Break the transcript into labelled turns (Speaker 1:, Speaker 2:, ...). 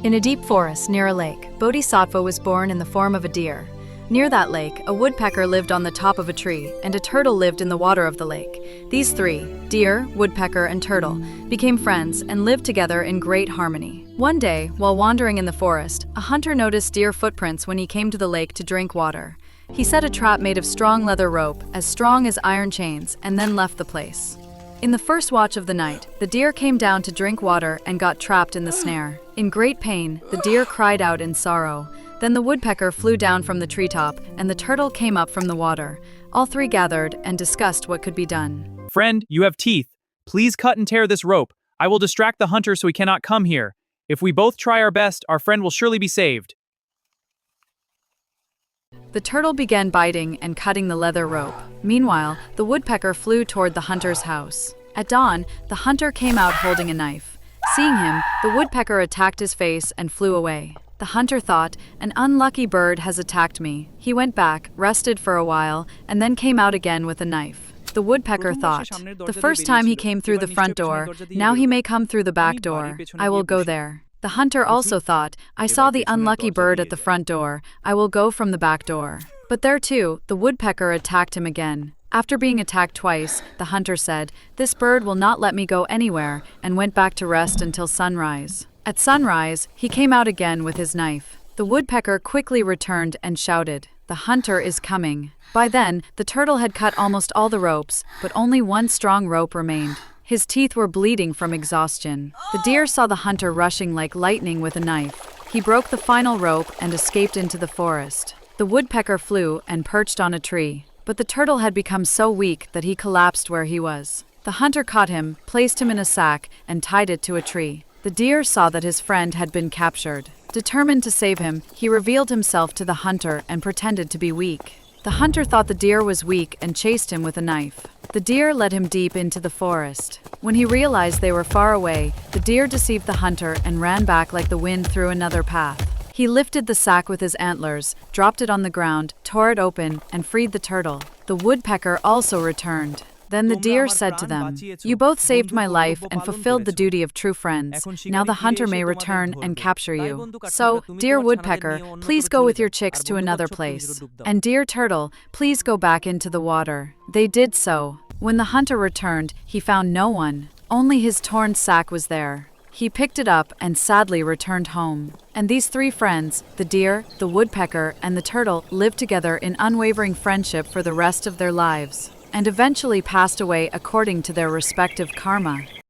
Speaker 1: In a deep forest near a lake, Bodhisattva was born in the form of a deer. Near that lake, a woodpecker lived on the top of a tree, and a turtle lived in the water of the lake. These three, deer, woodpecker, and turtle, became friends and lived together in great harmony. One day, while wandering in the forest, a hunter noticed deer footprints when he came to the lake to drink water. He set a trap made of strong leather rope, as strong as iron chains, and then left the place. In the first watch of the night, the deer came down to drink water and got trapped in the snare. In great pain, the deer cried out in sorrow. Then the woodpecker flew down from the treetop, and the turtle came up from the water. All three gathered and discussed what could be done.
Speaker 2: Friend, you have teeth. Please cut and tear this rope. I will distract the hunter so he cannot come here. If we both try our best, our friend will surely be saved.
Speaker 1: The turtle began biting and cutting the leather rope. Meanwhile, the woodpecker flew toward the hunter's house. At dawn, the hunter came out holding a knife. Seeing him, the woodpecker attacked his face and flew away. The hunter thought, "An unlucky bird has attacked me." He went back, rested for a while, and then came out again with a knife. The woodpecker thought, "The first time he came through the front door, now he may come through the back door. I will go there." The hunter also thought, "I saw the unlucky bird at the front door. I will go from the back door." But there too, the woodpecker attacked him again. After being attacked twice, the hunter said, "This bird will not let me go anywhere," and went back to rest until sunrise. At sunrise, he came out again with his knife. The woodpecker quickly returned and shouted, "The hunter is coming." By then, the turtle had cut almost all the ropes, but only one strong rope remained. His teeth were bleeding from exhaustion. The deer saw the hunter rushing like lightning with a knife. He broke the final rope and escaped into the forest. The woodpecker flew and perched on a tree, but the turtle had become so weak that he collapsed where he was. The hunter caught him, placed him in a sack, and tied it to a tree. The deer saw that his friend had been captured. Determined to save him, he revealed himself to the hunter and pretended to be weak. The hunter thought the deer was weak and chased him with a knife. The deer led him deep into the forest. When he realized they were far away, the deer deceived the hunter and ran back like the wind through another path. He lifted the sack with his antlers, dropped it on the ground, tore it open, and freed the turtle. The woodpecker also returned. Then the deer said to them, "You both saved my life and fulfilled the duty of true friends. Now the hunter may return and capture you. So, dear woodpecker, please go with your chicks to another place. And dear turtle, please go back into the water." They did so. When the hunter returned, he found no one. Only his torn sack was there. He picked it up and sadly returned home. And these three friends, the deer, the woodpecker, and the turtle, lived together in unwavering friendship for the rest of their lives, and eventually passed away according to their respective karma.